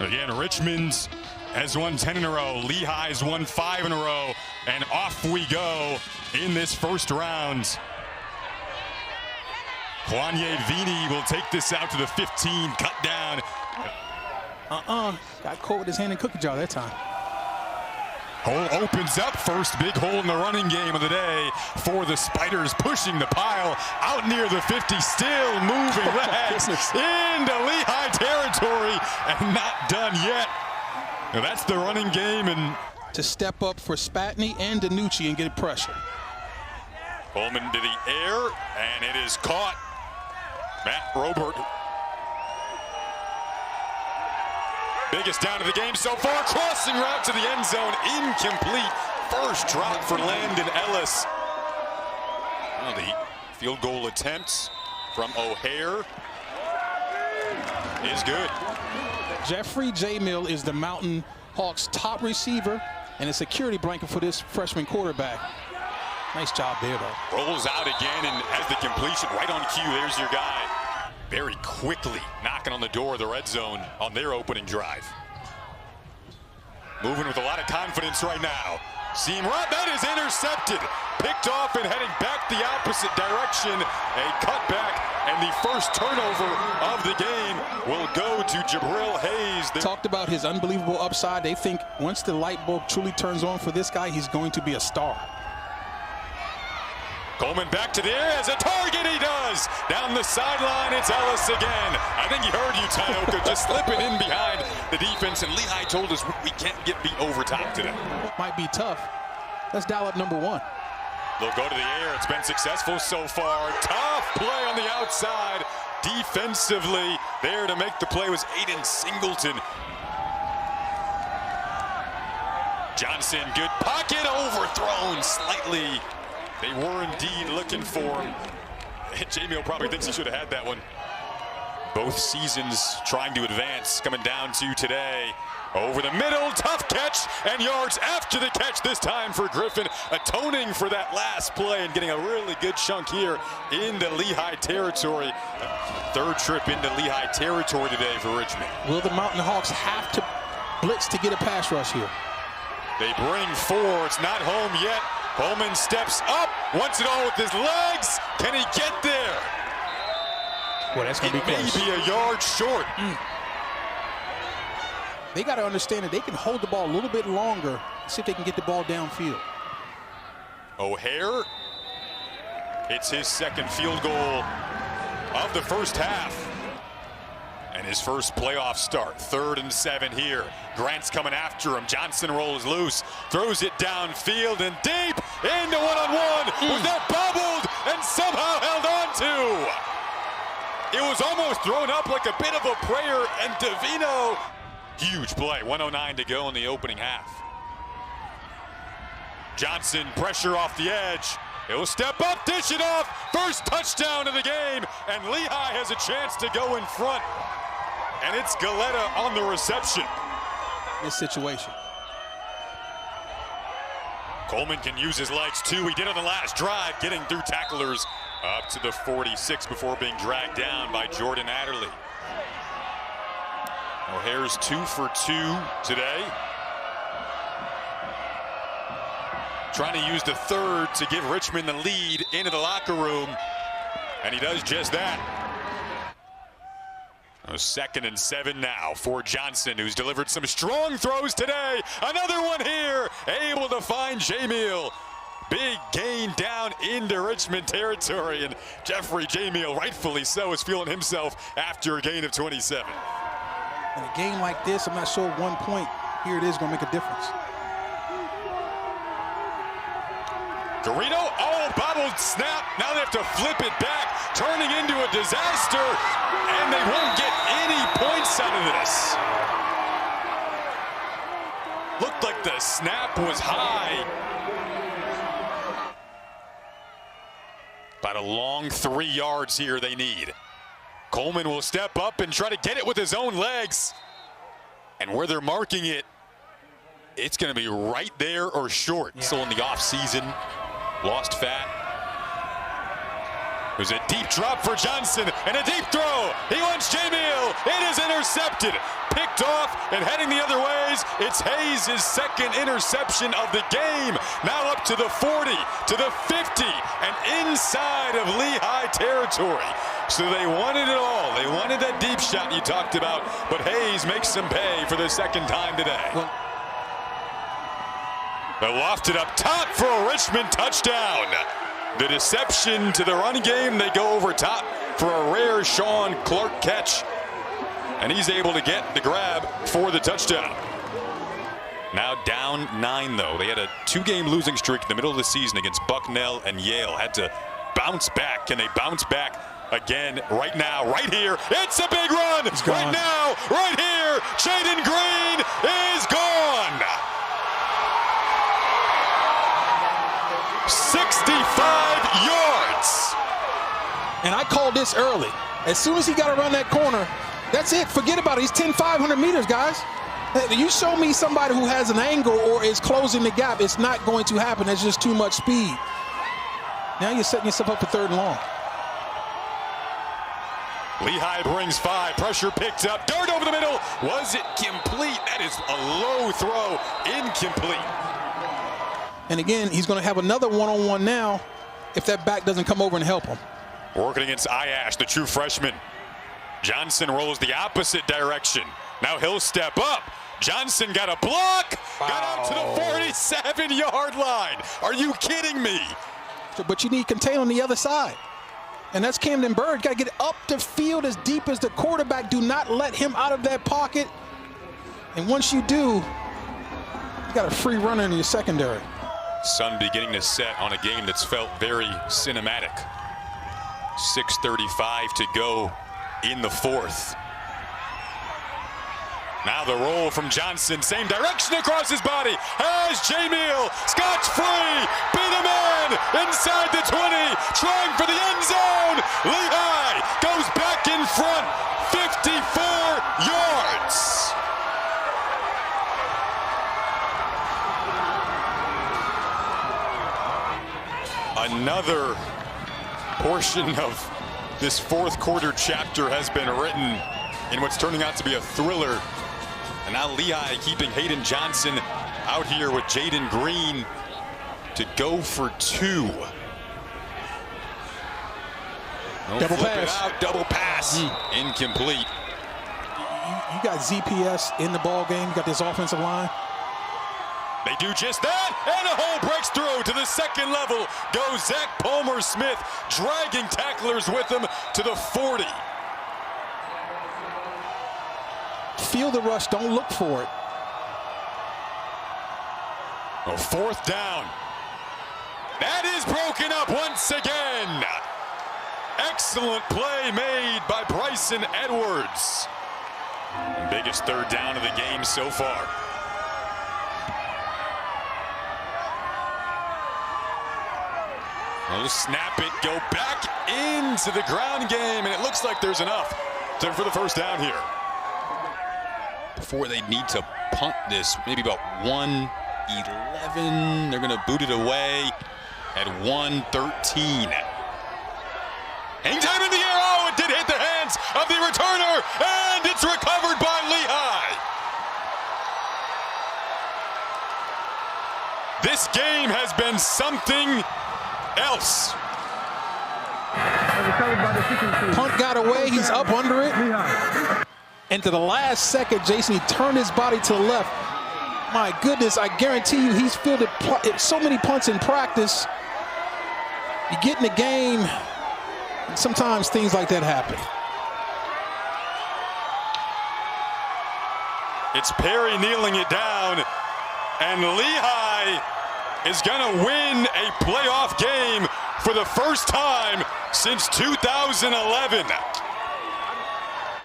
Again, Richmond has won 10 in a row. Lehigh's won 5 in a row. And off we go in this first round. Kwanye Vini will take this out to the 15, cut down. Got caught with his hand in cookie jar that time. Hole opens up, first big hole in the running game of the day for the Spiders, pushing the pile out near the 50, still moving legs into Lehigh territory and not done yet. Now that's the running game, and to step up for Spatney and Danucci and get pressure. Coleman to the air, and it is caught. Matt Robert. Biggest down of the game so far, crossing route to the end zone, incomplete. First drop for Landon Ellis. Well, the field goal attempts from O'Hare is good. Jeffrey J. Mill is the Mountain Hawks' top receiver and a security blanket for this freshman quarterback. Nice job there, though. Rolls out again and has the completion right on cue. There's your guy. Very quickly knocking on the door of the red zone on their opening drive. Moving with a lot of confidence right now. Seam route, that is intercepted. Picked off and heading back the opposite direction. A cutback, and the first turnover of the game will go to Jabril Hayes. Talked about his unbelievable upside. They think once the light bulb truly turns on for this guy, he's going to be a star. Coleman back to the air as a target, he does. Down the sideline, it's Ellis again. I think he heard you, Tanoka, just slipping in behind the defense, and Lehigh told us we can't get beat over top today. Might be tough. Let's dial up number 1. They'll go to the air. It's been successful so far. Tough play on the outside. Defensively, there to make the play was Aiden Singleton. Johnson, good pocket, overthrown slightly. They were indeed looking for him. Jamie probably thinks he should have had that one. Both seasons trying to advance, coming down to today. Over the middle, tough catch, and yards after the catch this time for Griffin, atoning for that last play and getting a really good chunk here into Lehigh territory. Third trip into Lehigh territory today for Richmond. Will the Mountain Hawks have to blitz to get a pass rush here? They bring 4, it's not home yet. Coleman steps up, wants it all with his legs. Can he get there? Well, that's going to be close. Maybe a yard short. They got to understand that they can hold the ball a little bit longer, see if they can get the ball downfield. O'Hare hits his second field goal of the first half. And his first playoff start, 3rd and 7 here. Grant's coming after him. Johnson rolls loose, throws it downfield and deep into one-on-one. Was that bobbled and somehow held on to? It was almost thrown up like a bit of a prayer, and Davino. Huge play, 1:09 to go in the opening half. Johnson, pressure off the edge. He'll step up, dish it off. First touchdown of the game, and Lehigh has a chance to go in front. And it's Galetta on the reception. This situation. Coleman can use his legs too. He did on the last drive, getting through tacklers up to the 46 before being dragged down by Jordan Adderley. O'Hare's 2 for 2 today. Trying to use the 3rd to give Richmond the lead into the locker room. And he does just that. 2nd and 7 now for Johnson, who's delivered some strong throws today. Another one here, able to find Jamil. Big gain down into Richmond territory, and Jeffrey Jamil, rightfully so, is feeling himself after a gain of 27. In a game like this, I'm not sure 1 point, here it is, going to make a difference. Garrido, bobbled snap. Now they have to flip it back, turning into a disaster, and they won't get any points out of this. Looked like the snap was high. About a long 3 yards here they need. Coleman will step up and try to get it with his own legs. And where they're marking it, it's going to be right there or short. Yeah. So in the offseason, lost fat. There's a deep drop for Johnson and a deep throw. He wants Jamil. It is intercepted. Picked off and heading the other ways. It's Hayes' second interception of the game. Now up to the 40, to the 50, and inside of Lehigh territory. So they wanted it all. They wanted that deep shot you talked about, but Hayes makes them pay for the second time today. They lofted up top for a Richmond touchdown. The deception to the run game, they go over top for a rare Sean Clark catch. And he's able to get the grab for the touchdown. Now down 9, though. They had a 2-game losing streak in the middle of the season against Bucknell and Yale. Had to bounce back. Can they bounce back again right now, right here? It's a big run. Right now, right here. Jaden Green is gone. 65 yards. And I called this early. As soon as he got around that corner, that's it. Forget about it. He's 500 meters, guys. You show me somebody who has an angle or is closing the gap, it's not going to happen. There's just too much speed. Now you're setting yourself up for 3rd and long. Lehigh brings 5. Pressure picked up. Dart over the middle. Was it complete? That is a low throw. Incomplete. And again, he's going to have another one-on-one now if that back doesn't come over and help him. Working against Ayash, the true freshman. Johnson rolls the opposite direction. Now he'll step up. Johnson got a block. Wow. Got out to the 47-yard line. Are you kidding me? But you need contain on the other side. And that's Camden Bird. Got to get up the field as deep as the quarterback. Do not let him out of that pocket. And once you do, you got a free runner in your secondary. Sun beginning to set on a game that's felt very cinematic. 6:35 to go in the 4th. Now the roll from Johnson, same direction across his body. Has Jamil, scotch free, beat a man inside the 20, trying for the end zone. Lehigh goes back in front, 54 yards. Another portion of this 4th quarter chapter has been written in what's turning out to be a thriller. And now Lehigh keeping Hayden Johnson out here with Jaden Green to go for 2. Double pass. Double pass. Incomplete. You got ZPS in the ball game. You got this offensive line. They do just that, and a hole breaks through to the 2nd level. Goes Zach Palmer-Smith, dragging tacklers with him to the 40. Feel the rush, don't look for it. A 4th down. That is broken up once again. Excellent play made by Bryson Edwards. Biggest 3rd down of the game so far. They'll snap it, go back into the ground game, and it looks like there's enough for the 1st down here. Before they need to punt this, maybe about 1:11. They're going to boot it away at 1:13. Hang time in the air. Oh, it did hit the hands of the returner, and it's recovered by Lehigh. This game has been something else. Punt got away. He's up under it. And to the last second, Jason, he turned his body to the left. My goodness, I guarantee you he's fielded so many punts in practice. You get in the game, and sometimes things like that happen. It's Perry kneeling it down, and Lehigh is going to win a playoff game for the first time since 2011.